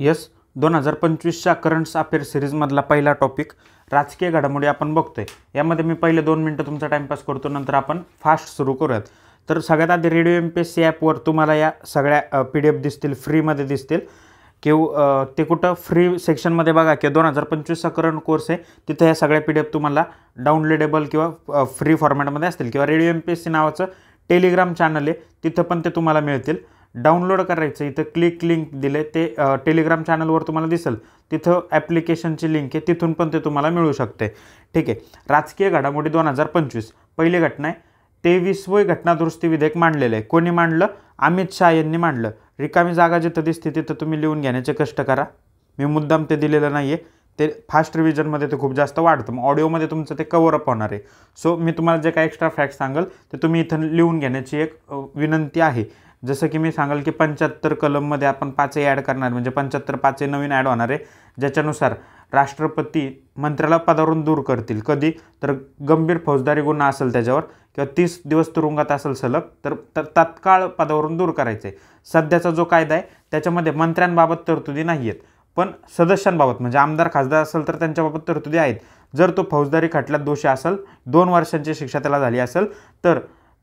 Yes 2025च्या currents affair सिरीजमधला पहिला topic राजकीय घडामोडी आपण बघतोय। यामध्ये मी पहिले 2 मिनिटं तुमचा टाइमपास करतो, नंतर आपण फास्ट सुरू करूयात। तर सगळ्यात आधी रेडिओ MPSC ॲपवर तुम्हाला या सगळ्या PDF दिसतील, फ्रीमध्ये दिसतील किंवा ते कुठं फ्री सेक्शनमध्ये बघा की 2025चा करंट कोर्स आहे, तिथे या सगळ्या PDF तुम्हाला डाउनलोडेबल किंवा फ्री फॉर्मॅटमध्ये असतील किंवा रेडिओ MPSC नावाचं टेलिग्राम चॅनल आहे, तिथं पण ते तुम्हाला मिळतील। डाउनलोड करायचं, इथं क्लिक लिंक दिले ते टेलिग्राम चॅनलवर तुम्हाला दिसेल, तिथं ॲप्लिकेशनची लिंक आहे, तिथून पण ते तुम्हाला मिळू शकते। ठीक आहे, राजकीय घडामोडी 2025 पहिली घटना आहे 23वे घटना दुरुस्ती विधेयक मांडलेलं आहे। कोणी मांडलं? अमित शाह यांनी मांडलं। रिकामी जागा जिथं दिसते तिथं तुम्ही लिहून घेण्याचे कष्ट करा, मी मुद्दाम ते दिलेलं नाही आहे, ते फास्ट रिव्हिजनमध्ये ते खूप जास्त वाढतं, मग ऑडिओमध्ये तुमचं ते कव्हर अप होणार आहे। सो मी तुम्हाला जे काही एक्स्ट्रा फॅक्ट सांगेल ते तुम्ही इथं लिहून घेण्याची एक विनंती आहे। जसं की मी सांगाल की 75 कलममध्ये आपण 5 ॲड करणार, म्हणजे 75 5 नवीन ॲड होणार आहे, ज्याच्यानुसार राष्ट्रपती मंत्र्याला पदावरून दूर करतील। कधी? तर गंभीर फौजदारी गुन्हा असेल त्याच्यावर किंवा 30 दिवस तुरुंगात असेल सलग, तर तात्काळ पदावरून दूर करायचे। सध्याचा जो कायदा आहे त्याच्यामध्ये मंत्र्यांबाबत तरतुदी नाही आहेत, पण सदस्यांबाबत म्हणजे आमदार खासदार असेल तर त्यांच्याबाबत तरतुदी आहेत। जर तो फौजदारी खटल्यात दोषी असेल, 2 वर्षांची शिक्षा त्याला झाली असेल, तर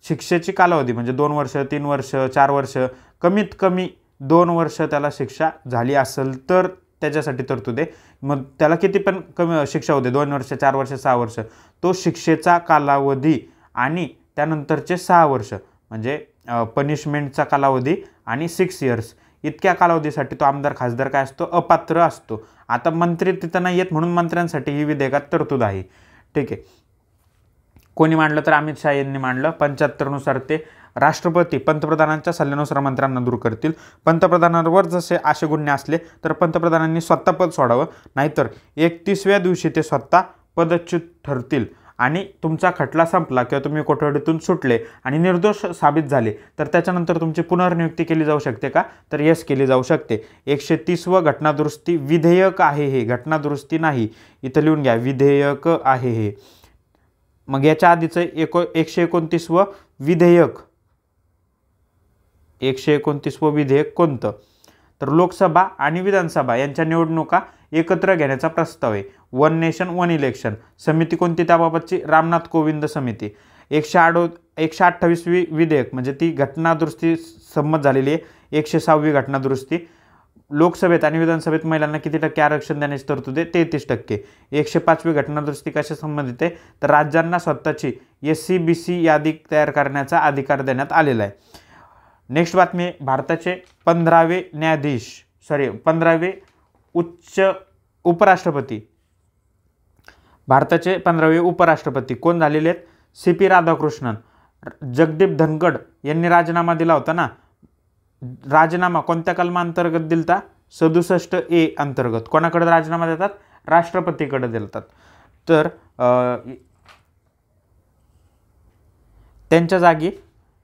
शिक्षेची कालावधी म्हणजे 2 वर्ष, 3 वर्ष, 4 वर्ष, कमीत कमी 2 वर्ष त्याला शिक्षा झाली असेल तर त्याच्यासाठी तरतूद आहे। मग त्याला किती पण कमी शिक्षा होते, 2 वर्ष, 4 वर्ष, 6 वर्ष, तो शिक्षेचा कालावधी आणि त्यानंतरचे 6 वर्ष म्हणजे पनिशमेंटचा कालावधी आणि 6 इयर्स इतक्या कालावधीसाठी तो आमदार खासदार काय असतो? अपात्र असतो। आता मंत्री तिथं नाही आहेत म्हणून मंत्र्यांसाठी ही विधेयकात तरतूद आहे। ठीक आहे, कोणी मांडलं? तर अमित शाह यांनी मांडलं। 75 नुसार ते राष्ट्रपती पंतप्रधानांच्या सल्ल्यानुसार मंत्र्यांना दूर करतील। पंतप्रधानांवर जसे असे गुन्हे असले तर पंतप्रधानांनी स्वतः पद सोडावं, नाहीतर 31व्या दिवशी ते स्वतः पदच्युत ठरतील आणि तुमचा खटला संपला किंवा तुम्ही कोठडीतून सुटले आणि निर्दोष साबित झाले तर त्याच्यानंतर तुमची पुनर्नियुक्ती केली जाऊ शकते का? तर यस, केली जाऊ शकते। 130व घटना दुरुस्ती विधेयक आहे हे, घटना दुरुस्ती नाही, इथं लिहून घ्या, विधेयक आहे हे। मग याच्या आधीचं 129व विधेयक, 129व विधेयक कोणतं? तर लोकसभा आणि विधानसभा यांच्या निवडणुका एकत्र घेण्याचा प्रस्ताव आहे। 1 नेशन 1 इलेक्शन समिती कोणती त्याबाबतची? रामनाथ कोविंद समिती। 128वी विधेयक म्हणजे ती घटना दुरुस्ती संमत झालेली आहे, 106वी घटना दुरुस्ती। लोकसभेत आणि विधानसभेत महिलांना किती टक्के आरक्षण देण्याची तरतूद आहे? 33%। 105वी घटना दुरुस्ती कशा संबंधित आहे? तर राज्यांना स्वतःची SC-BC यादी तयार करण्याचा अधिकार देण्यात आलेला आहे। नेक्स्ट बातमी, भारताचे 15वे उपराष्ट्रपती, भारताचे 15वे उपराष्ट्रपती कोण झालेले आहेत? CP राधाकृष्णन। जगदीप धनखड यांनी राजीनामा दिला होता ना, राजीनामा कोणत्या कलमांतर्गत दिलता? 67A अंतर्गत। कोणाकडे राजीनामा देतात? राष्ट्रपतीकडे देतात। तर त्यांच्या जागी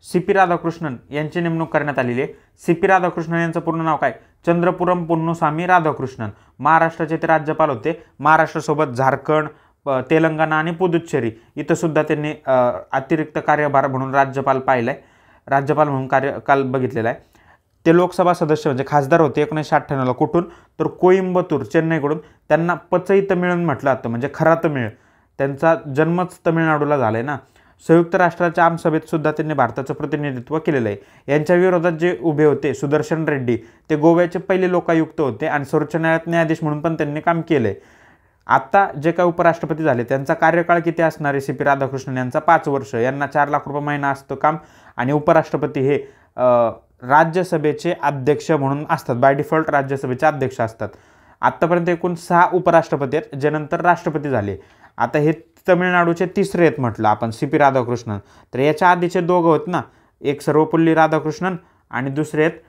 CP राधाकृष्णन यांची नेमणूक करण्यात आलेली आहे। CP राधाकृष्णन यांचं पूर्ण नाव काय? चंद्रपुरम पुन्नुसामी राधाकृष्णन। महाराष्ट्राचे ते राज्यपाल होते। महाराष्ट्रासोबत झारखंड, तेलंगणा आणि पुदुच्चेरी इथं सुद्धा त्यांनी अतिरिक्त कार्यभार म्हणून राज्यपाल म्हणून कार्यकाल बघितलेला आहे। ते लोकसभा सदस्य म्हणजे खासदार होते 1998ला। कुठून? तर कोइंबतूर, चेन्नईकडून। त्यांना पचई तमिळन म्हटलं जातं, म्हणजे खरा तमिळ, त्यांचा जन्मच तमिळनाडूला झालाय ना। संयुक्त राष्ट्राच्या आमसभेत सुद्धा त्यांनी भारताचं प्रतिनिधित्व केलेलं आहे। यांच्या विरोधात जे उभे होते सुदर्शन रेड्डी, ते गोव्याचे पहिले लोकायुक्त होते आणि सर्वोच्च न्यायालयात न्यायाधीश म्हणून पण त्यांनी काम केलंय। आता जे काही उपराष्ट्रपती झाले त्यांचा कार्यकाळ किती असणार आहे? CP राधाकृष्णन यांचा 5 वर्ष, यांना 4 लाख रुपये महिना असतं काम, आणि उपराष्ट्रपती हे राज्यसभेचे अध्यक्ष म्हणून असतात, बाय डिफॉल्ट राज्यसभेचे अध्यक्ष असतात। आत्तापर्यंत एकूण 6 उपराष्ट्रपती आहेत जे नंतर राष्ट्रपती झाले। आता हे तमिळनाडूचे 3रे आहेत म्हटलं आपण, CP राधाकृष्णन। तर याच्या आधीचे 2 होत ना, एक सर्वपल्ली राधाकृष्णन आणि दुसरे आहेत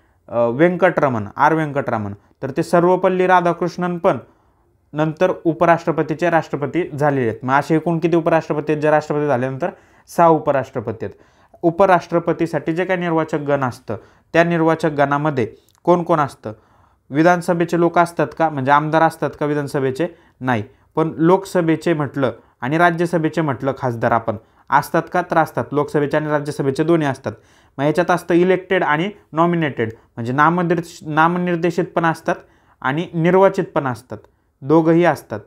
व्यंकटरमण, R व्यंकटरमण। तर ते सर्वपल्ली राधाकृष्णन पण नंतर उपराष्ट्रपतीचे राष्ट्रपती झालेले आहेत। मग असे एकूण किती उपराष्ट्रपती आहेत जे राष्ट्रपती झाल्यानंतर? 6 उपराष्ट्रपती आहेत। उपराष्ट्रपतीसाठी जे काही निर्वाचक गण असतं त्या निर्वाचक गणामध्ये कोण कोण असतं? विधानसभेचे लोक असतात का, म्हणजे आमदार असतात का विधानसभेचे? नाही, पण लोकसभेचे म्हटलं आणि राज्यसभेचे म्हटलं खासदार आपण असतात का? तर असतात, लोकसभेचे आणि राज्यसभेचे दोन्ही असतात। मग याच्यात असतं इलेक्टेड आणि नॉमिनेटेड, म्हणजे नामनिर्देशित पण असतात आणि निर्वाचित पण असतात, दोघंही असतात.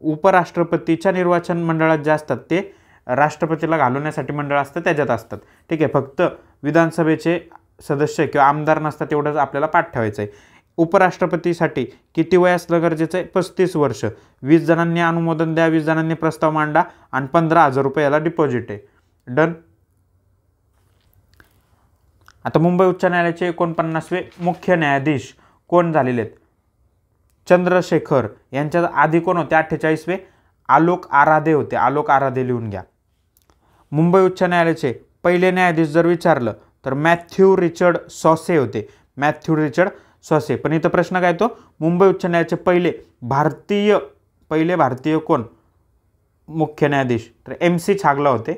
उपराष्ट्रपतीच्या निर्वाचन मंडळात जे असतात ते राष्ट्रपतीला घालवण्यासाठी मंडळ असतं त्याच्यात असतात. ठीक आहे, फक्त विधानसभेचे सदस्य किंवा आमदार नसतात एवढंच आपल्याला पाठ ठेवायचं आहे. उपराष्ट्रपतीसाठी किती वय असलं गरजेचं आहे? 35 वर्ष. 20 जणांनी अनुमोदन द्या, 20 जणांनी प्रस्ताव मांडा आणि 15,000 रुपये याला डिपॉझिट आहे. डन. आता मुंबई उच्च न्यायालयाचे 49वे मुख्य न्यायाधीश कोण झालेले आहेत? चंद्रशेखर. यांच्या आधी कोण होते? 48वे आलोक आराधे होते. आलोक आराधे लिहून घ्या. मुंबई उच्च न्यायालयाचे पहिले न्यायाधीश जर विचारलं तर मॅथ्यू रिचर्ड सॉसे होते. मॅथ्यू रिचर्ड सॉसे. पण इथं प्रश्न काय तो? मुंबई उच्च न्यायालयाचे पहिले भारतीय कोण मुख्य न्यायाधीश? तर MC छागला होते.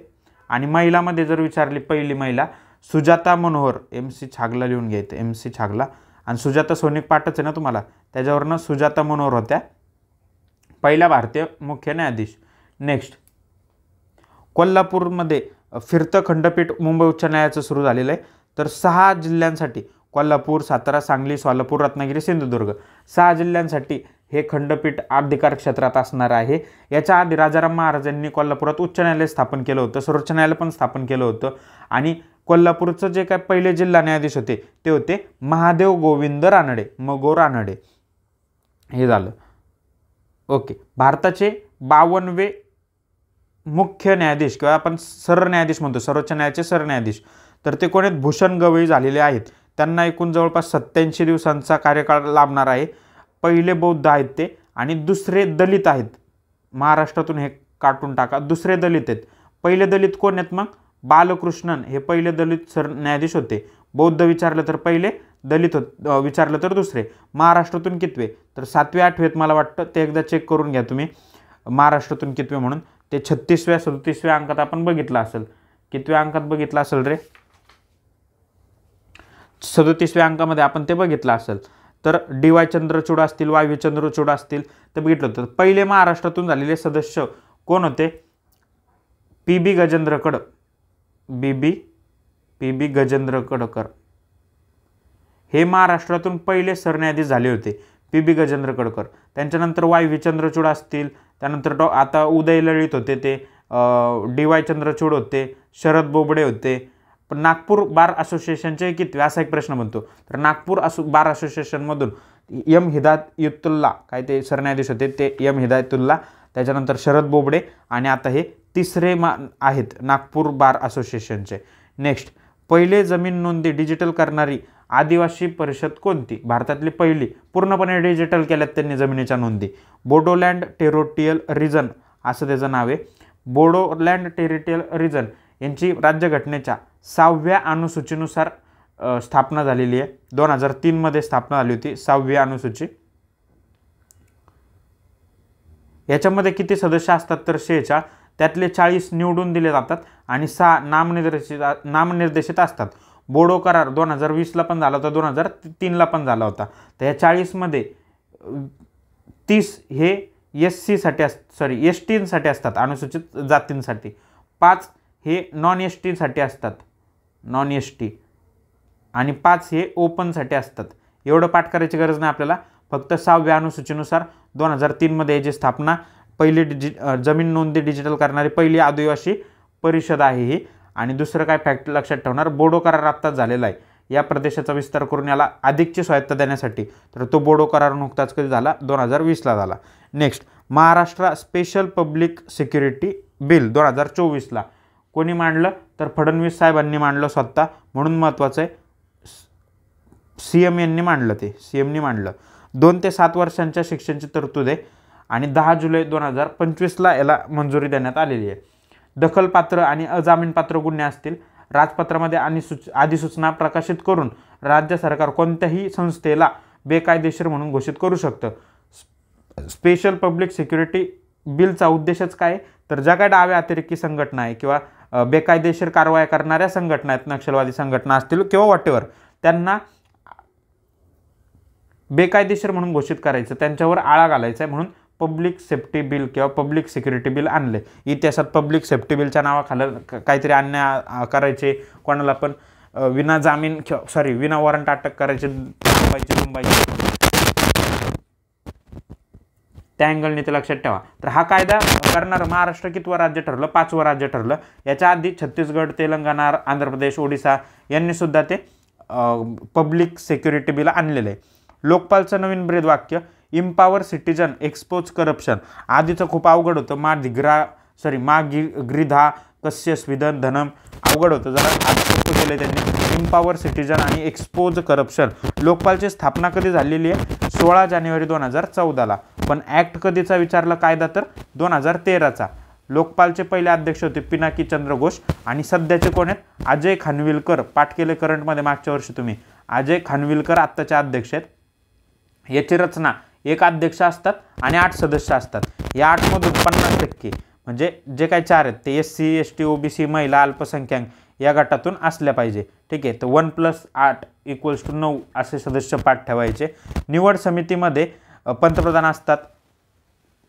आणि महिलामध्ये जर विचारली पहिली महिला सुजाता मनोहर. MC छागला लिहून घ्यायचं, MC छागला. आणि सुजाता सोनिक पाठच आहे ना तुम्हाला, त्याच्यावरनं सुजाता मनोहर होत्या पहिल्या भारतीय मुख्य न्यायाधीश. नेक्स्ट, कोल्हापूरमध्ये फिरतं खंडपीठ मुंबई उच्च न्यायालयाचं सुरू झालेलं आहे. तर 6 जिल्ह्यांसाठी कोल्हापूर, सातारा, सांगली, सोलापूर, रत्नागिरी, सिंधुदुर्ग 6 जिल्ह्यांसाठी हे खंडपीठ अधिकार क्षेत्रात असणार आहे. याच्या आधी राजाराम महाराज यांनी कोल्हापुरात उच्च न्यायालय स्थापन केलं होतं, सर्वोच्च न्यायालय पण स्थापन केलं होतं. आणि कोल्हापूरचं जे काय पहिले जिल्हा न्यायाधीश होते ते होते महादेव गोविंद रानडे, मगो रानडे. हे झालं. ओके. भारताचे 52वे मुख्य न्यायाधीश किंवा आपण सरन्यायाधीश म्हणतो, सर्वोच्च न्यायालयाचे सरन्यायाधीश, तर ते कोण आहेत? भूषण गवई झालेले आहेत. त्यांना एकूण जवळपास 87 दिवसांचा कार्यकाळ लाभणार आहे. पहिले बौद्ध आहेत ते आणि दुसरे दलित आहेत. महाराष्ट्रातून हे काढून टाका. दुसरे दलित आहेत. पहिले दलित कोण आहेत? मग बालकृष्णन हे पहिले दलित सरन्यायाधीश होते. बौद्ध विचारलं तर पहिले, दलित विचारलं तर दुसरे. महाराष्ट्रातून कितवे? तर 7वे 8वेत मला वाटतं. ते एकदा चेक करून घ्या तुम्ही महाराष्ट्रातून कितवे म्हणून. ते 36व्या 37व्या अंकात आपण बघितलं असेल. कितव्या अंकात बघितलं असेल रे? 37व्या अंकामध्ये आपण ते बघितलं असेल. तर DY चंद्रचूड असतील, YV चंद्रचूड असतील तर बघितलं होतं. पहिले महाराष्ट्रातून झालेले सदस्य कोण होते? PB गजेंद्रकड, PB गजेंद्रकडकर हे महाराष्ट्रातून पहिले सरन्यायाधीश झाले होते. PB गजेंद्रकडकर. त्यांच्यानंतर YV चंद्रचूड असतील, त्यानंतर आता उदय ललित होते, ते DY चंद्रचूड होते, शरद बोबडे होते. पण नागपूर बार असोसिएशनचे किती असा एक प्रश्न बनतो. तर नागपूर बार असोसिएशनमधून M हिदायतुल्ला काय ते सरन्यायाधीश होते, ते M हिदायतुल्ला. त्याच्यानंतर शरद बोबडे आणि आता हे तिसरे आहेत नागपूर बार असोसिएशनचे. नेक्स्ट, पहिले जमीन नोंदी डिजिटल करणारी आदिवासी परिषद कोणती? भारतातली पहिली पूर्णपणे डिजिटल केल्यात त्यांनी जमिनीच्या नोंदी. बोडोलँड टेरिटोरियल रिजन असं त्याचं नाव आहे. बोडोलँड टेरिटोरियल रिजन यांची राज्यघटनेच्या 6व्या अनुसूचीनुसार स्थापना झालेली आहे. 2003 मध्ये स्थापना झाली होती 6वी अनुसूची. याच्यामध्ये किती सदस्य असतात? तर 46. त्यातले 40 निवडून दिले जातात आणि 6 नामनिर्देशित असतात. बोडो करार 2020ला पण झाला होता, 2003ला पण झाला होता. तर या 40 मध्ये 30 हे STसाठी असतात, अनुसूचित जातींसाठी. 5 हे नॉन STसाठी असतात, नॉन ST. आणि 5 हे ओपनसाठी असतात. एवढं पाठ करायची गरज नाही आपल्याला. फक्त 6व्या अनुसूचीनुसार 2003 मध्ये याची स्थापना, पहिली जमीन नोंदी डिजिटल करणारी पहिली आदिवासी परिषद आहे ही. आणि दुसरं काय फॅक्ट लक्षात ठेवणार, बोडो करार आत्ताच झालेला आहे. या प्रदेशाचा विस्तार करून याला अधिकची स्वायत्ता देण्यासाठी. तर तो बोडो करार नुकताच कधी झाला? 2020ला झाला. Next, Maharashtra special public security bill 2024ला कोणी मांडलं? तर फडणवीस साहेबांनी मांडलं स्वतः. म्हणून महत्त्वाचं आहे, CM यांनी मांडलं, ते CMनी मांडलं. 2 ते 7 वर्षांच्या शिक्षणाची तरतूद आहे आणि 10 जुलै 2025ला याला मंजुरी देण्यात आलेली आहे. दखलपात्र आणि अजामीनपात्र गुन्हे असतील, राजपत्रामध्ये अधिसूचना प्रकाशित करून राज्य सरकार कोणत्याही संस्थेला बेकायदेशीर म्हणून घोषित करू शकतं. स्पेशल पब्लिक सिक्युरिटी बिलचा उद्देशच काय? तर ज्या काय डाव्या अतिरेकी संघटना आहे किंवा बेकायदेशीर कारवाया करणाऱ्या संघटना आहेत, नक्षलवादी संघटना असतील किंवा व्हॉटेवर, त्यांना बेकायदेशीर म्हणून घोषित करायचं, त्यांच्यावर आळा घालायचा आहे. म्हणून पब्लिक सेफ्टी बिल किंवा पब्लिक सिक्युरिटी बिल आणले. इतिहासात पब्लिक सेफ्टी बिलच्या नावाखाली काहीतरी अन्याय करायचे, कोणाला पण विना वॉरंट अटक करायचे, मुंबईची त्या अँगलने ते लक्षात ठेवा. तर हा कायदा करणारं महाराष्ट्र कितवं राज्य ठरलं? 5वं राज्य ठरलं. याच्या आधी छत्तीसगड, तेलंगणा, आंध्र प्रदेश, ओडिसा यांनी सुद्धा ते पब्लिक सिक्युरिटी बिल आणलेलं आहे. लोकपालचं नवीन ब्रीद वाक्य इम्पावर सिटीजन एक्सपोज करप्शन. आधीचं खूप अवघड होतं. मा ग्रीधा कस्य स्विधन धनम अवघड होतं जरा. आज सोपं केलं त्यांनी. इम्पावर सिटीजन आणि एक्सपोज करप्शन. लोकपालची स्थापना कधी झालेली आहे? 16 जानेवारी 2014ला. पण ॲक्ट कधीचा विचारला कायदा तर 2013चा. लोकपालचे पहिले अध्यक्ष होते पिनाकी चंद्र घोष आणि सध्याचे कोण आहेत? अजय खानविलकर. पाठ केले करंटमध्ये मागच्या वर्षी तुम्ही. अजय खानविलकर आत्ताचे अध्यक्ष आहेत. याची रचना 1 अध्यक्ष असतात आणि 8 सदस्य असतात. या 8मधून 50% म्हणजे जे काही 4 आहेत ते SC, ST, OBC, महिला, अल्पसंख्याक या गटातून असल्या पाहिजे. ठीक आहे. तर 1 + 8 = 9 असे सदस्य पाठ ठेवायचे. निवड समितीमध्ये पंतप्रधान असतात.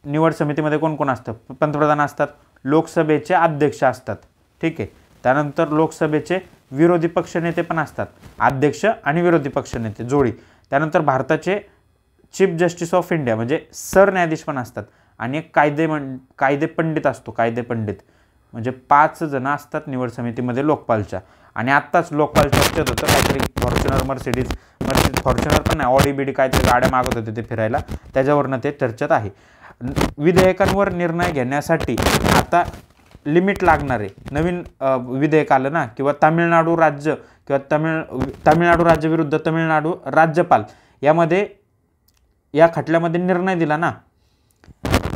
निवड समितीमध्ये कोण कोण असतं? पंतप्रधान असतात. लोकसभेचे अध्यक्ष असतात. ठीक आहे. त्यानंतर लोकसभेचे विरोधी पक्षनेते पण असतात. अध्यक्ष आणि विरोधी पक्षनेते जोडी. त्यानंतर भारताचे चीफ जस्टिस ऑफ इंडिया म्हणजे सरन्यायाधीश पण असतात. आणि एक कायदे पंडित असतो. कायदे पंडित म्हणजे 5 जण असतात निवड समितीमध्ये लोकपालच्या. आणि आत्ताच लोकपाल चर्चेत होतं काहीतरी मर्सिडीज फॉर्च्युनर पण नाही, ऑडी बिडी काहीतरी गाड्या मागत होते ते फिरायला, त्याच्यावरनं ते चर्चेत आहे. विधेयकांवर निर्णय घेण्यासाठी आता लिमिट लागणार आहे. नवीन विधेयक आलं ना, किंवा तामिळनाडू राज्य किंवा तामिळनाडू राज्य विरुद्ध तामिळनाडू राज्यपाल यामध्ये या खटल्यामध्ये निर्णय दिला ना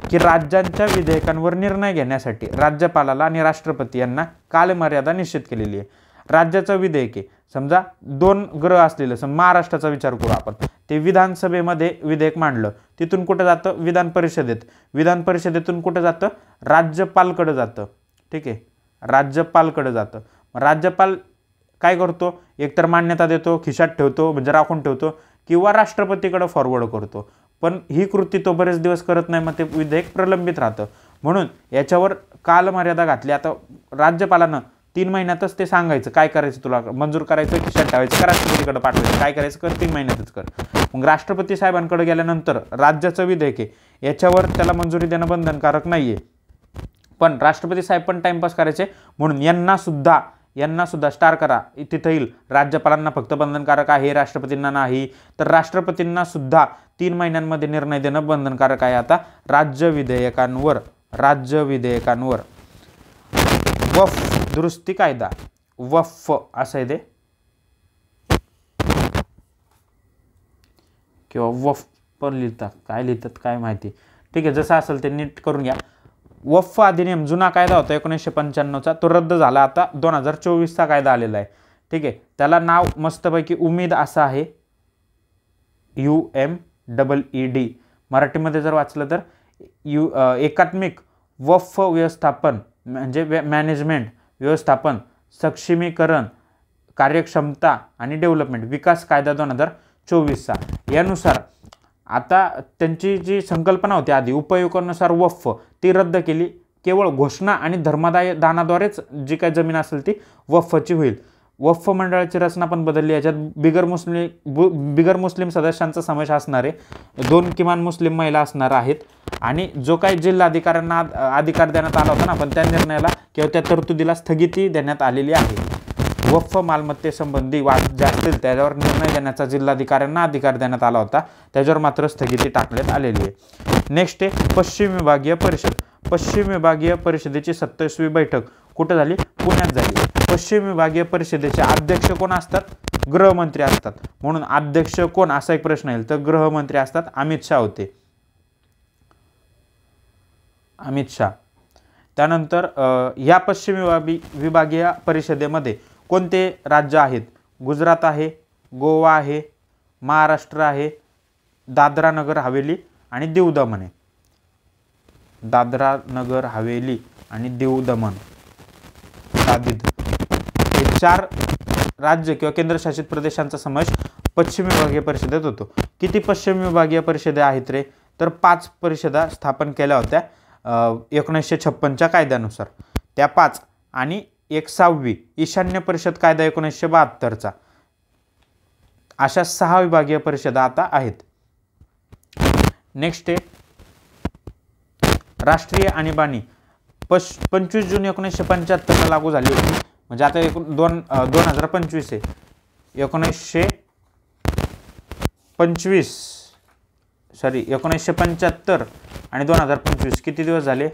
की राज्यांच्या विधेयकांवर निर्णय घेण्यासाठी राज्यपालाला आणि राष्ट्रपती यांना कालमर्यादा निश्चित केलेली आहे. राज्याचं विधेयक आहे, समजा 2 ग्रह असलेलं, महाराष्ट्राचा विचार करू आपण, ते विधानसभेमध्ये विधेयक मांडलं, तिथून कुठं जातं? विधान परिषदेत. विधान परिषदेतून कुठं जातं? राज्यपालकडं जातं. ठीक आहे. राज्यपालकडं जातं. राज्यपाल काय करतो? एकतर मान्यता देतो, खिशात ठेवतो म्हणजे राखून ठेवतो, किंवा राष्ट्रपतीकडे फॉरवर्ड करतो. पण ही कृती तो बरेच दिवस करत नाही, मग ते विधेयक प्रलंबित राहतं. म्हणून याच्यावर कालमर्यादा घातली. आता राज्यपालानं 3 महिन्यातच ते सांगायचं काय करायचं, तुला मंजूर करायचं, खिशात ठेवायचं का राष्ट्रपतीकडे पाठवायचं, काय करायचं कर, 3 महिन्यातच कर. मग राष्ट्रपती साहेबांकडे गेल्यानंतर राज्याचं विधेयक आहे, याच्यावर त्याला मंजुरी देणं बंधनकारक नाही आहे. पण राष्ट्रपती साहेब पण टाइमपास करायचे, म्हणून यांना सुद्धा स्टार करा, तिथं येईल राज्यपालांना फक्त बंधनकारक आहे, राष्ट्रपतींना नाही. तर राष्ट्रपतींना सुद्धा 3 महिन्यांमध्ये निर्णय देणं बंधनकारक आहे. आता राज्य विधेयकांवर वक्फ दुरुस्ती कायदा, वक्फ असं आहे ते, किंवा वक्फ पण लिहितात, काय लिहितात काय माहिती. ठीक आहे, जसं असेल ते नीट करून घ्या. वक्फ अधिनियम जुना कायदा होता 1995चा, तो रद्द झाला. आता 2024चा कायदा आलेला आहे. ठीक आहे. त्याला नाव मस्तपैकी उमेद असं आहे, UMEED. मराठीमध्ये जर वाचलं तर एकात्मिक वक्फ व्यवस्थापन म्हणजे मॅनेजमेंट, व्यवस्थापन, सक्षमीकरण, कार्यक्षमता आणि डेव्हलपमेंट विकास कायदा 2024चा. यानुसार आता त्यांची जी संकल्पना होती आधी उपयोगानुसार वक्फ, ती रद्द केली. केवळ घोषणा आणि धर्मदानाद्वारेच जी काही जमीन असेल ती वक्फची होईल. वक्फ मंडळाची रचना पण बदलली. याच्यात बिगर मुस्लिम सदस्यांचा समावेश असणारे 2 किमान मुस्लिम महिला असणार आहेत. आणि जो काही जिल्हाधिकाऱ्यांना अधिकार देण्यात आला होता ना, पण त्या निर्णयाला किंवा त्या तरतुदीला स्थगिती देण्यात आलेली आहे. वक्फ मालमत्तेसंबंधी वाद जे असतील त्याच्यावर निर्णय देण्याचा जिल्हाधिकाऱ्यांना अधिकार देण्यात आला होता, त्याच्यावर मात्र स्थगिती टाकण्यात आलेली आहे. नेक्स्ट आहे पश्चिम विभागीय परिषद. पश्चिम विभागीय परिषदेची 27वी बैठक कुठं झाली? पुण्यात झाली. पश्चिम विभागीय परिषदेचे अध्यक्ष कोण असतात? गृहमंत्री असतात. म्हणून अध्यक्ष कोण असा एक प्रश्न येईल तर गृहमंत्री असतात. अमित शाह होते. अमित शाह. त्यानंतर या पश्चिम विभागीय परिषदेमध्ये कोणते राज्य आहेत? गुजरात आहे, गोवा आहे, महाराष्ट्र आहे, दादरा नगर हवेली आणि दीव दमण आहे. दादरा नगर हवेली आणि दीव दमण, दादीद, हे 4 राज्य किंवा केंद्रशासित प्रदेशांचा समावेश पश्चिम विभागीय परिषदेत होतो. किती पश्चिम विभागीय परिषदे आहेत रे? तर 5 परिषदा स्थापन केल्या होत्या 1956च्या कायद्यानुसार. त्या 5 आणि एक 6वी ईशान्य परिषद कायदा 1972चा. अशा 6 विभागीय परिषदा आता आहेत. नेक्स्ट आहे राष्ट्रीय आणीबाणी 25 जून 1975 लागू झाली होती. म्हणजे आता 2025 आहे, 1975 आणि 2025 किती दिवस झाले?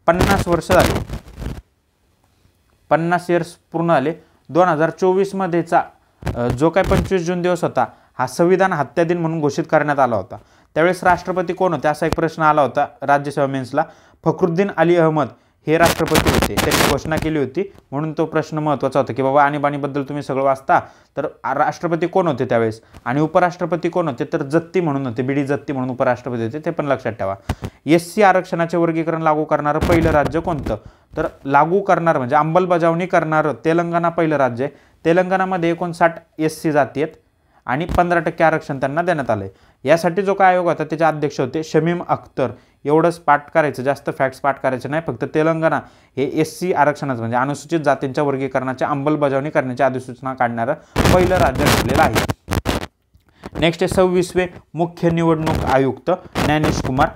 50 वर्ष झाले, 50 इयर्स पूर्ण झाले. 2024 मध्येचा जो काही 25 जून दिवस होता हा संविधान हत्या दिन म्हणून घोषित करण्यात आला होता. त्यावेळेस राष्ट्रपती कोण होते असा एक प्रश्न आला होता राज्यसेवा मेन्सला. फखरुद्दीन अली अहमद हे राष्ट्रपती होते, त्यांनी घोषणा केली होती, म्हणून तो प्रश्न महत्त्वाचा होता की बाबा आणीबाणीबद्दल तुम्ही सगळं वाचता. तर राष्ट्रपती कोण होते त्यावेळेस आणि उपराष्ट्रपती कोण होते? तर जत्ती म्हणून होते, बीडी जत्ती म्हणून उपराष्ट्रपती होते, ते पण लक्षात ठेवा. SC आरक्षणाचे वर्गीकरण लागू करणारं पहिलं राज्य कोणतं? तर लागू करणार म्हणजे अंमलबजावणी करणारं तेलंगणा पहिलं राज्य आहे. तेलंगणामध्ये 59 SC जाती आहेत आणि 15% आरक्षण त्यांना देण्यात आलं आहे. यासाठी जो काय आयोग होता त्याचे अध्यक्ष होते शमीम अख्तर. एवढंच पाठ करायचं, जास्त फॅक्ट्स पाठ करायचे नाही. फक्त तेलंगणा हे SC आरक्षणाचं म्हणजे अनुसूचित जातींच्या वर्गीकरणाची अंमलबजावणी करण्याची अधिसूचना काढणारं पहिलं राज्य ठरलेलं आहे. नेक्स्ट आहे 26वे मुख्य निवडणूक आयुक्त ज्ञानेश कुमार.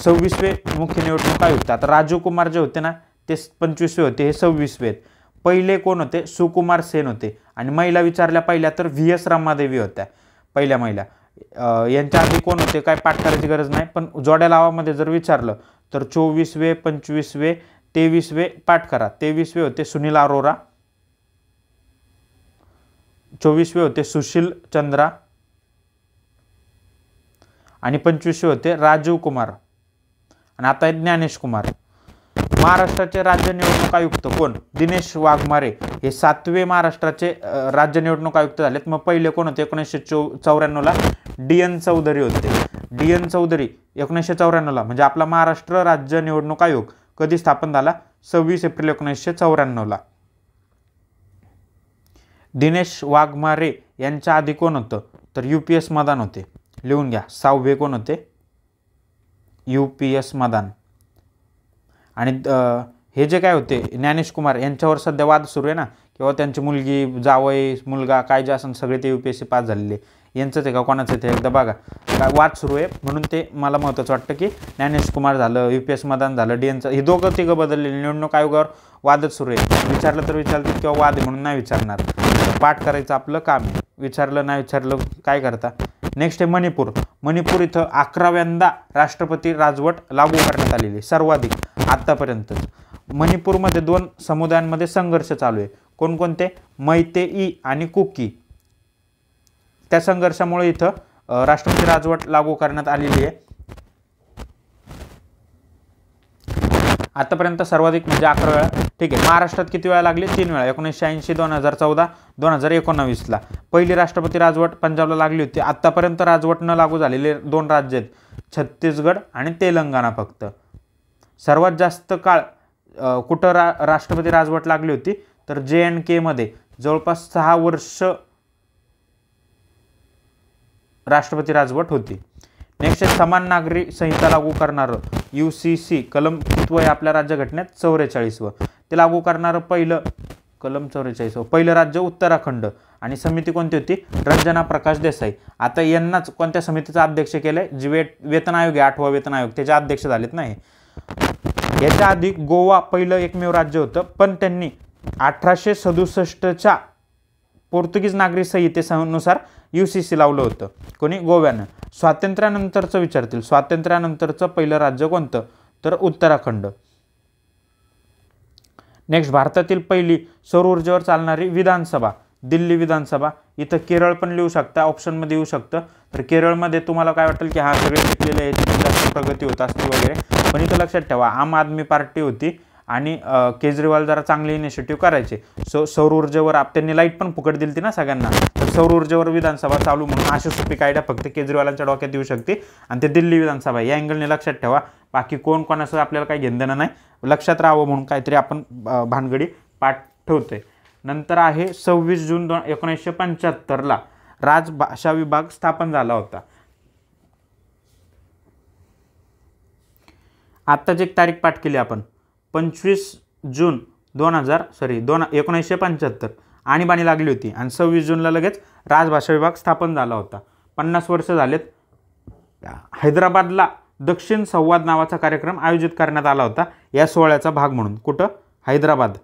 26वे मुख्य निवडणूक आयुक्त. आता राजीव कुमार जे होते ना ते 25वे होते, हे 26वे आहेत. पहिले कोण होते? सुकुमार सेन होते. आणि महिला विचारल्या पहिल्या तर VS रमादेवी होत्या पहिल्या महिला. यांच्या आधी कोण होते काय पाठ करायची गरज नाही, पण जोड्या लावामध्ये जर विचारलं तर 24वे 25वे 23वे पाठ करा. 23वे होते सुनील अरोरा, 24वे होते सुशील चंद्रा आणि 25वे होते राजीव कुमार आणि आता आहेत ज्ञानेश कुमार. महाराष्ट्राचे राज्य निवडणूक आयुक्त कोण? दिनेश वाघमारे हे 7वे महाराष्ट्राचे राज्य निवडणूक आयुक्त झालेत. मग पहिले कोण होते? 1994ला DN चौधरी होते. DN चौधरी 1994ला. म्हणजे आपला महाराष्ट्र राज्य निवडणूक आयोग कधी स्थापन झाला? 26 एप्रिल 1994ला. दिनेश वाघमारे यांच्या आधी कोण होतं? तर UPS मदान होते. लिहून घ्या. 6वे कोण होते? UPS मदान. आणि हे जे काय होते ज्ञानेश कुमार यांच्यावर सध्या वाद सुरू आहे ना, किंवा त्यांची मुलगी जावई मुलगा काय जे असेल सगळे ते UPSC पास झालेले. यांचंच आहे का कोणाचं ते एकदा बघा. काय वाद सुरू आहे म्हणून ते मला महत्त्वाचं वाटतं की ज्ञानेश कुमार झालं, UPS मदान झालं, DNचं हे दोघं तिघं बदललेले. निवडणूक आयोगावर वादच सुरू आहे. विचारलं तर विचारतील किंवा वाद आहे म्हणून नाही विचारणार. पाठ करायचं आपलं काम आहे. विचारलं नाही विचारलं काय करता. नेक्स्ट आहे मणिपूर. मणिपूर इथं 11व्यांदा राष्ट्रपती राजवट लागू करण्यात आलेली सर्वाधिक आत्तापर्यंत. मणिपूरमध्ये 2 समुदायांमध्ये संघर्ष चालू आहे. कोणकोणते? मैतेई आणि कुकी. त्या संघर्षामुळे इथं राष्ट्रपती राजवट लागू करण्यात आलेली आहे. आतापर्यंत सर्वाधिक म्हणजे 11 वेळा. ठीक आहे. महाराष्ट्रात किती वेळा लागली? 3 वेळा. 1980, 2014, 2019ला. पहिली राष्ट्रपती राजवट पंजाबला लागली होती. आतापर्यंत राजवट न लागू झालेले 2 राज्य आहेत, छत्तीसगड आणि तेलंगणा फक्त. सर्वात जास्त काळ कुठं राष्ट्रपती राजवट लागली होती? तर JNK मध्ये जवळपास 6 वर्ष राष्ट्रपती राजवट होती. नेक्स्ट समान नागरी संहिता लागू करणारं UCC कलम कितवं आहे आपल्या राज्यघटनेत? 44वं. ते लागू करणारं पहिलं कलम 44 पहिलं राज्य उत्तराखंड. आणि समिती कोणती होती? रंजना प्रकाश देसाई. आता यांनाच कोणत्या समितीचा अध्यक्ष केलंय? जी वेतन आयोग आहे 8वा वेतन आयोग, त्याचे अध्यक्ष झालेत नाही. याच्या आधी गोवा पहिलं एकमेव राज्य होतं, पण त्यांनी 1867च्या पोर्तुगीज नागरी संहितेनुसार UCC लावलं होतं. कोणी? गोव्यानं. स्वातंत्र्यानंतरचं विचारतील. स्वातंत्र्यानंतरचं पहिलं राज्य कोणतं? तर उत्तराखंड. नेक्स्ट भारतातील पहिली सौर ऊर्जेवर चालणारी विधानसभा दिल्ली विधानसभा. इथं केरळ पण लिहू शकता, ऑप्शनमध्ये येऊ शकतं. तर केरळमध्ये तुम्हाला काय वाटेल की हा सगळे शिकलेले आहे, जास्त प्रगती होत असते वगैरे, पण इथं लक्षात ठेवा आम आदमी पार्टी होती आणि केजरीवाल जरा चांगले इनिशिएटिव्ह करायचे. सौर ऊर्जेवर त्यांनी लाईट पण फुकट दिली ना सगळ्यांना, तर सौर ऊर्जेवर विधानसभा चालू म्हणून अशी सोपी कायदा फक्त केजरीवालांच्या डोक्यात येऊ शकते आणि ते दिल्ली विधानसभा या अँगलने लक्षात ठेवा. बाकी कोण कोणाचं आपल्याला काही घेणं देणं नाही, लक्षात राहावं म्हणून काहीतरी आपण भानगडी पाठ ठेवतोय. नंतर आहे 26 जून 1975ला राजभाषा विभाग स्थापन झाला होता. आत्ताच एक तारीख पाठ केली आपण 25 जून 1975 आणीबाणी लागली होती आणि 26 जूनला लगेच राजभाषा विभाग स्थापन झाला होता. 50 वर्ष झालेत. हैदराबादला दक्षिण संवाद नावाचा कार्यक्रम आयोजित करण्यात आला होता या सोहळ्याचा भाग म्हणून. कुठं? हैदराबाद.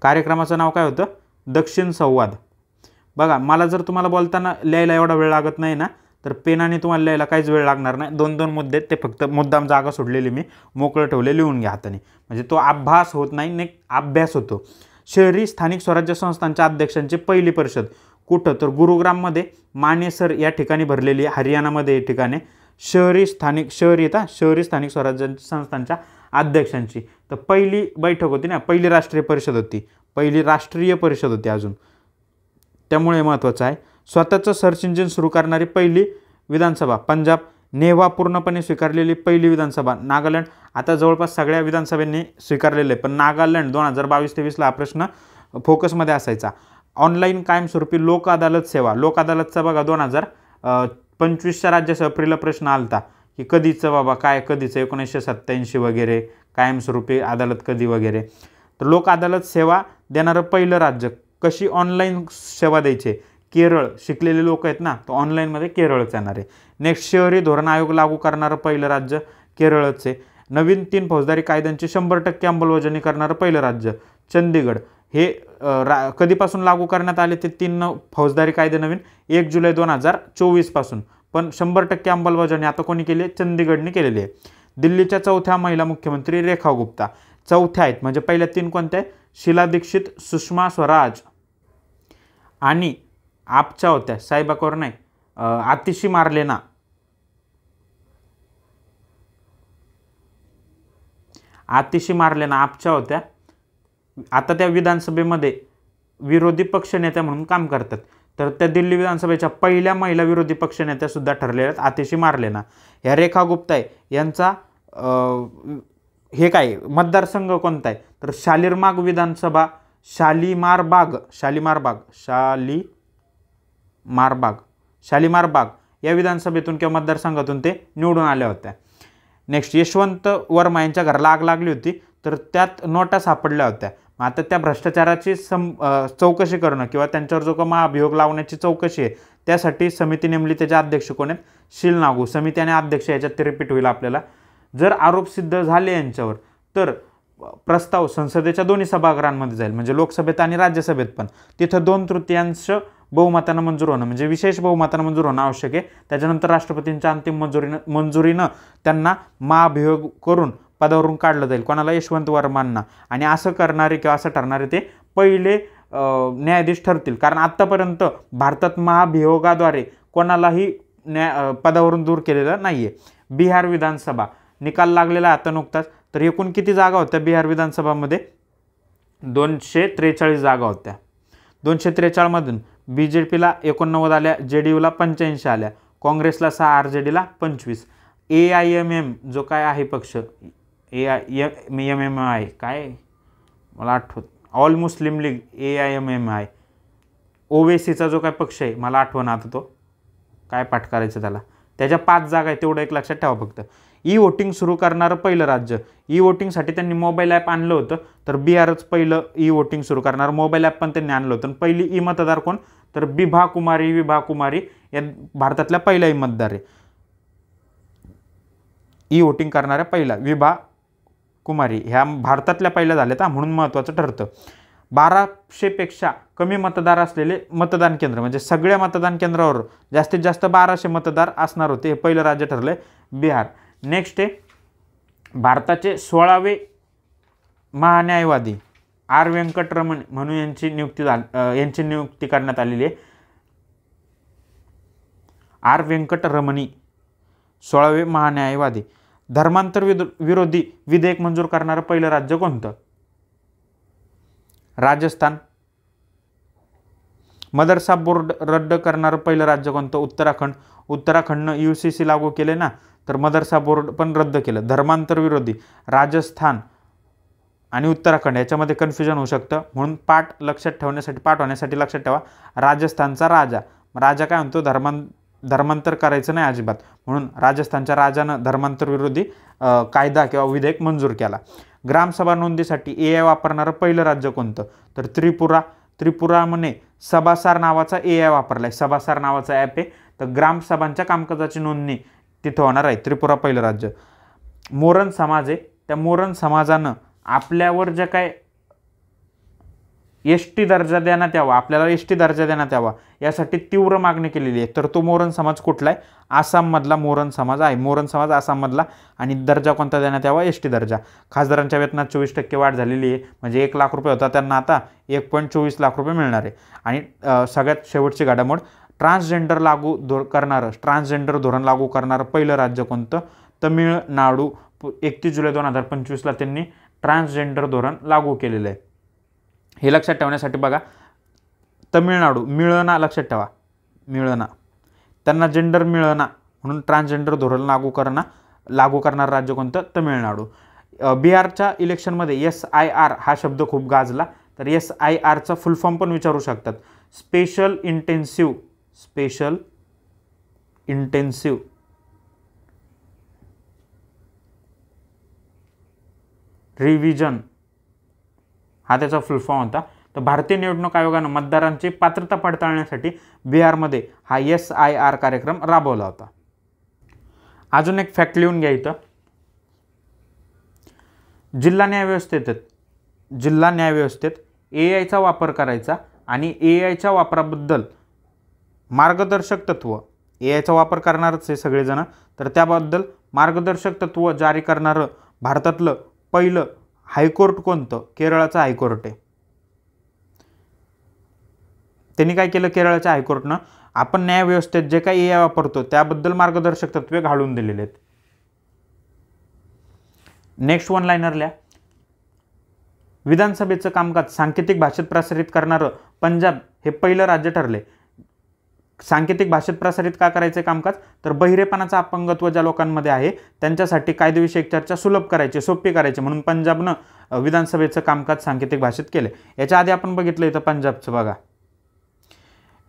कार्यक्रमाचं नाव काय होतं? दक्षिण संवाद. बघा, मला जर तुम्हाला बोलताना लिहायला एवढा वेळ लागत नाही ना, तर पेनाने तुम्हाला लिहायला काहीच वेळ लागणार नाही. 2-2 मुद्दे ते फक्त मुद्दाम जागा सोडलेली मी मोकळं ठेवले, लिहून घ्या हाताने. म्हणजे तो अभ्यास होत नाही, अभ्यास होतो. शहरी स्थानिक स्वराज्य संस्थांच्या अध्यक्षांची पहिली परिषद कुठं? तर गुरुग्राममध्ये मानेसर या ठिकाणी भरलेली आहे, हरियाणामध्ये ठिकाणे. शहरी स्थानिक स्वराज्य संस्थांच्या अध्यक्षांची तर पहिली बैठक होती ना, पहिली राष्ट्रीय परिषद होती अजून, त्यामुळे महत्त्वाचं आहे. स्वतःचं सर्च इंजिन सुरू करणारी पहिली विधानसभा पंजाब. नेवा पूर्णपणे स्वीकारलेली पहिली विधानसभा नागालँड. आता जवळपास सगळ्या विधानसभेंनी स्वीकारलेलं आहे, पण नागालँड 2022-23ला हा प्रश्न फोकसमध्ये असायचा. ऑनलाईन कायमस्वरूपी लोक अदालत सेवा. लोक अदालतचा बघा 2025च्या राज्यसभेला प्रश्न आलता की कधीचं बाबा, काय कधीचं, 1987 वगैरे, कायमस्वरूपी अदालत कधी वगैरे. तर लोक अदालत सेवा देणारं पहिलं राज्य. कशी? ऑनलाईन सेवा द्यायचे. केरळ. शिकलेले लोक आहेत ना, तर ऑनलाईनमध्ये केरळच येणार आहे. नेक्स्ट, शहरी धोरण आयोग लागू करणारं पहिलं राज्य केरळच आहे. नवीन 3 फौजदारी कायद्यांची 100% अंमलबजावणी करणारं पहिलं राज्य चंदीगड. हे कधीपासून लागू करण्यात आले ते 3 फौजदारी कायदे नवीन? 1 जुलै 2024 पासून. पण 100% अंमलबजावणी आता कोणी केली आहे? चंदीगडने केलेली आहे. दिल्लीच्या चौथ्या महिला मुख्यमंत्री रेखा गुप्ता. चौथ्या आहेत, म्हणजे पहिल्या 3 कोणत्या आहेत? शीला दीक्षित, सुषमा स्वराज आणि आपच्या होत्या साहेबा कौर नाही, आतिशी मार्लेना. आपच्या होत्या. आता त्या विधानसभेमध्ये विरोधी पक्षनेत्या म्हणून काम करतात. तर त्या दिल्ली विधानसभेच्या पहिल्या महिला विरोधी पक्षनेत्या सुद्धा ठरलेल्या आहेत, आतिशी मार्लेना. ह्या रेखा गुप्ता आहे. यांचा हे काय मतदारसंघ कोणता आहे? तर शालीमार विधानसभा, शालीमार बाग या विधानसभेतून किंवा मतदारसंघातून ते निवडून आल्या होत्या. नेक्स्ट, यशवंत वर्मा यांच्या घराला आग लागली होती, तर त्यात नोटा सापडल्या होत्या. आता त्या भ्रष्टाचाराची चौकशी करणं किंवा त्यांच्यावर जो का महाभियोग लावण्याची चौकशी आहे, त्यासाठी समिती नेमली. त्याचे अध्यक्ष कोण आहेत? शील नागू. समिती आणि अध्यक्ष याच्यात ते रिपीट होईल आपल्याला. जर आरोप सिद्ध झाले यांच्यावर, तर प्रस्ताव संसदेच्या दोन्ही सभागृहांमध्ये जाईल, म्हणजे लोकसभेत आणि राज्यसभेत पण. तिथं 2/3 बहुमतानं मंजूर होणं, म्हणजे विशेष बहुमतानं मंजूर होणं आवश्यक आहे. त्याच्यानंतर राष्ट्रपतींच्या अंतिम मंजुरीनं त्यांना महाभियोग करून पदावरून काढलं जाईल. कोणाला? यशवंत वर्मांना. आणि असं करणारे किंवा असं ठरणारे ते पहिले न्यायाधीश ठरतील. कारण आत्तापर्यंत भारतात महाभियोगाद्वारे कोणालाही पदावरून दूर केलेलं नाही आहे. बिहार विधानसभा निकाल लागलेला आता नुकताच. तर एकूण किती जागा होत्या बिहार विधानसभामध्ये? 243 जागा होत्या. 243मधून BJPला 89 आल्या, JDUला 85 आल्या, काँग्रेसला 6, RJDला 25. AIMM जो काय आहे पक्ष, AIMMI काय मला आठवत, ऑल मुस्लिम लीग, AIMMI. ओवेसीचा जो काय पक्ष आहे, मला आठवण आता तो काय पाठ करायचं त्याला, त्याच्या 5 जागा आहे, तेवढं एक लक्षात ठेवा फक्त. ई-वोटिंग सुरू करणारं पहिलं राज्य. ई-वोटिंगसाठी त्यांनी मोबाईल ॲप आणलं होतं, तर बिहारच पहिलं ई-वोटिंग सुरू करणारं मोबाईल ॲप पण त्यांनी आणलं होतं. पहिली ई मतदार कोण? तर विभा कुमारी या भारतातल्या पहिल्या ई मतदार आहे. ई-वोटिंग करणाऱ्या पहिला विभा कुमारी ह्या भारतातल्या पहिल्या झाल्या, म्हणून महत्त्वाचं ठरतं. 1200पेक्षा कमी मतदार असलेले मतदान केंद्र, म्हणजे सगळ्या मतदान केंद्रावर जास्तीत जास्त 1200 मतदार असणार होते. हे पहिलं राज्य ठरलं आहे बिहार. नेक्स्ट आहे भारताचे 16वे महान्यायवादी R. व्यंकटरमण म्हणून यांची नियुक्ती करण्यात आलेली आहे. R. व्यंकटरमणी 16वे महान्यायवादी. धर्मांतर विरोधी विधेयक मंजूर करणारं पहिलं राज्य कोणतं? राजस्थान. मदरसा बोर्ड रद्द करणारं पहिलं राज्य कोणतं? उत्तराखंड. उत्तराखंडनं UCC लागू केले ना, तर मदरसा बोर्ड पण रद्द केलं. धर्मांतर विरोधी राजस्थान आणि उत्तराखंड याच्यामध्ये कन्फ्युजन होऊ शकतं, म्हणून पाठ होण्यासाठी लक्षात ठेवा. राजस्थानचा राजा काय म्हणतो? धर्मांतर करायचं नाही अजिबात, म्हणून राजस्थानच्या राजानं धर्मांतर विरोधी कायदा किंवा विधेयक मंजूर केला. ग्रामसभा नोंदीसाठी AI वापरणारं पहिलं राज्य कोणतं? तर त्रिपुरामध्ये सभासार नावाचा AI वापरलाय. सभासार नावाचा ॲप आहे. तर ग्रामसभांच्या कामकाजाची नोंदणी तिथं होणार आहे त्रिपुरा पहिलं राज्य. मोरन समाज आहे, त्या मोरन समाजानं आपल्यावर जे काय एसटी दर्जा देण्यात यावा, आपल्याला एसटी दर्जा देण्यात यावा यासाठी तीव्र मागणी केलेली आहे. तर तो मोरन समाज कुठला आहे? आसाममधला मोरन समाज आहे. मोरन समाज आसाममधला. आणि दर्जा कोणता देण्यात यावा? एसटी दर्जा. खासदारांच्या वेतनात 24% वाढ झालेली आहे. म्हणजे 1 लाख रुपये होता त्यांना आता 1.24 लाख रुपये मिळणार आहे. आणि सगळ्यात शेवटची घडामोड, ट्रान्सजेंडर ट्रान्सजेंडर धोरण लागू करणारं पहिलं राज्य कोणतं? तमिळनाडू. 31 जुलै 2025ला त्यांनी ट्रान्सजेंडर धोरण लागू केलेलं आहे. हे लक्षात ठेवण्यासाठी बघा, तमिळनाडू मिळना, लक्षात ठेवा मिळना, त्यांना जेंडर मिळना म्हणून ट्रान्सजेंडर धोरण लागू करणारं राज्य कोणतं? तमिळनाडू. बिहारच्या इलेक्शनमध्ये SIR हा शब्द खूप गाजला. तर SIRचा फुल फॉर्म पण विचारू शकतात. स्पेशल इंटेन्सिव्ह रिव्हिजन हा त्याचा फुल फॉर्म होता. तर भारतीय निवडणूक आयोगानं मतदारांची पात्रता पडताळण्यासाठी बिहारमध्ये हा SIR कार्यक्रम राबवला होता. अजून एक फॅक्ट लिहून घ्या इथं. जिल्हा न्यायव्यवस्थेत AIचा वापर करायचा आणि AIच्या वापराबद्दल मार्गदर्शक तत्व, AIचा वापर करणारच आहे सगळेजण, तर त्याबद्दल मार्गदर्शक तत्व जारी करणारं भारतातलं पहिलं हायकोर्ट कोणतं? केरळाचं हायकोर्ट आहे. त्यांनी काय केलं? केरळाच्या हायकोर्टनं आपण न्यायव्यवस्थेत जे काही AI वापरतो त्याबद्दल मार्गदर्शक तत्वे घालून दिलेले आहेत. नेक्स्ट वन लाईनर लिहा. विधानसभेचं कामकाज सांकेतिक भाषेत प्रसारित करणारं पंजाब हे पहिलं राज्य ठरले. सांकेतिक भाषेत प्रसारित का करायचे कामकाज? तर बहिरेपणाचा अपंगत्व ज्या लोकांमध्ये आहे त्यांच्यासाठी कायदेविषयक चर्चा सुलभ करायची, सोपी करायची म्हणून पंजाबनं विधानसभेचं कामकाज सांकेतिक भाषेत केले. याच्या आधी आपण बघितलं इथं पंजाबचं बघा,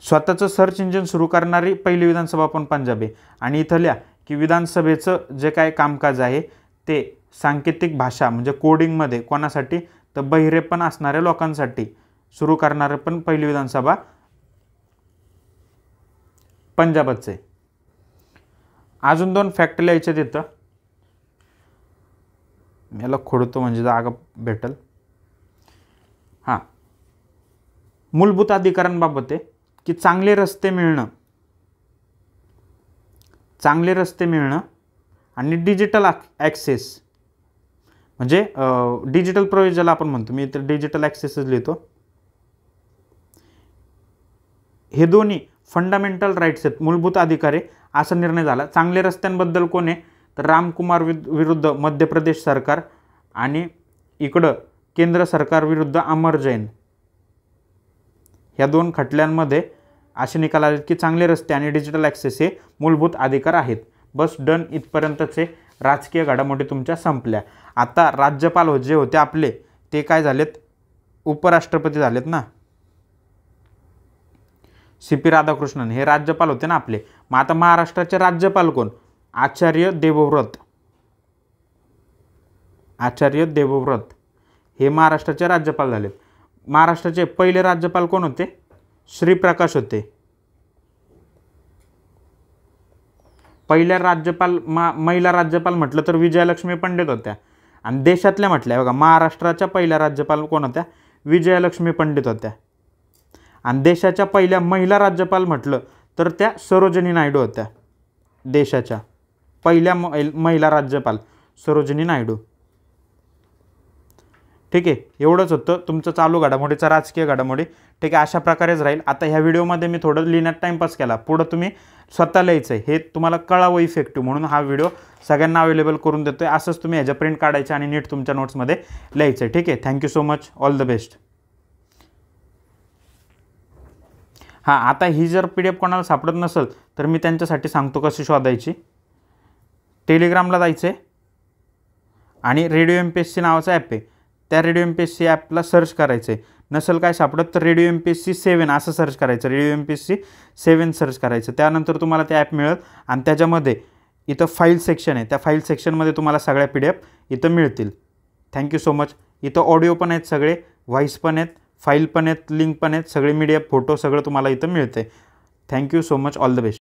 स्वतःचं सर्च इंजिन सुरू करणारी पहिली विधानसभा पण पंजाब आहे. आणि इथं लिहा की विधानसभेचं जे काय कामकाज आहे ते सांकेतिक भाषा म्हणजे कोडिंगमध्ये कोणासाठी? तर बहिरेपण असणाऱ्या लोकांसाठी सुरू करणारे पण पहिली विधानसभा पंजाबच आहे. अजून 2 फॅक्ट लिहायचे तिथं, याला खोडतो म्हणजे जागा भेटल. हां, मूलभूत अधिकारांबाबत आहे की चांगले रस्ते मिळणं आणि डिजिटल ॲक्सेस म्हणजे डिजिटल प्रवेश ज्याला आपण म्हणतो, मी तर डिजिटल ॲक्सेसच लिहितो. हे दोन्ही फंडामेंटल राईट्स आहेत, मूलभूत अधिकार आहे असा निर्णय झाला. चांगले रस्त्यांबद्दल कोण आहे? तर रामकुमार विरुद्ध मध्य प्रदेश सरकार आणि इकडं केंद्र सरकार विरुद्ध अमर जैन. ह्या 2 खटल्यांमध्ये असे निकाल आले की चांगले रस्ते आणि डिजिटल ॲक्सेस हे मूलभूत अधिकार आहेत. बस डन, इथपर्यंतचे राजकीय घडामोडी तुमच्या संपल्या. आता राज्यपाल जे होते आपले ते काय झालेत? उपराष्ट्रपती झालेत ना. CP राधाकृष्णन हे राज्यपाल होते ना आपले. मग आता महाराष्ट्राचे राज्यपाल कोण? आचार्य देवव्रत हे महाराष्ट्राचे राज्यपाल झालेत. महाराष्ट्राचे पहिले राज्यपाल कोण होते? श्रीप्रकाश होते. पहिल्या महिला राज्यपाल म्हटलं तर विजयलक्ष्मी पंडित होत्या. आणि देशातल्या म्हटल्या बघा, महाराष्ट्राच्या पहिल्या राज्यपाल कोण होत्या? विजयलक्ष्मी पंडित होत्या. आणि देशाच्या पहिल्या महिला राज्यपाल म्हटलं तर त्या सरोजिनी नायडू होत्या. देशाच्या पहिल्या महिला राज्यपाल सरोजिनी नायडू. ठीक आहे, एवढंच होतं तुमचं चालू घडामोडीचा राजकीय घडामोडी. ठीक आहे, अशा प्रकारेच राहील. आता ह्या व्हिडिओमध्ये मी थोडं लिहिण्यात टाईमपास केला, पुढं तुम्ही स्वतः लिहायचं आहे, हे तुम्हाला कळावं इफेक्टिव्ह म्हणून हा व्हिडिओ सगळ्यांना अवेलेबल करून देतो आहे. असंच तुम्ही ह्याच्या प्रिंट काढायच्या आणि नीट तुमच्या नोट्समध्ये लिहायचं आहे. ठीक आहे, thank you so much, all the best. हां, आता ही जर PDF कोणाला सापडत नसेल तर मी त्यांच्यासाठी सांगतो कशी शोधायची. टेलिग्रामला जायचं आहे आणि रेडिओ MPSC नावाचा ॲप आहे, त्या रेडिओ MPSC ॲपला सर्च करायचं आहे. नसेल काय सापडत तर रेडिओ MPSC 7 असं सर्च करायचं, रेडिओ MPSC 7 सर्च करायचं. त्यानंतर तुम्हाला ते ॲप मिळेल आणि त्याच्यामध्ये इथं फाईल सेक्शन आहे, त्या फाईल सेक्शनमध्ये तुम्हाला सगळ्या PDF इथं मिळतील. Thank you so much. इथं ऑडिओ पण आहेत, सगळे व्हॉईस पण आहेत, फाईल पण आहेत, लिंक पण आहेत, सगळे मीडिया फोटो सगळं तुम्हाला इथं मिळते. Thank you so much, all the best.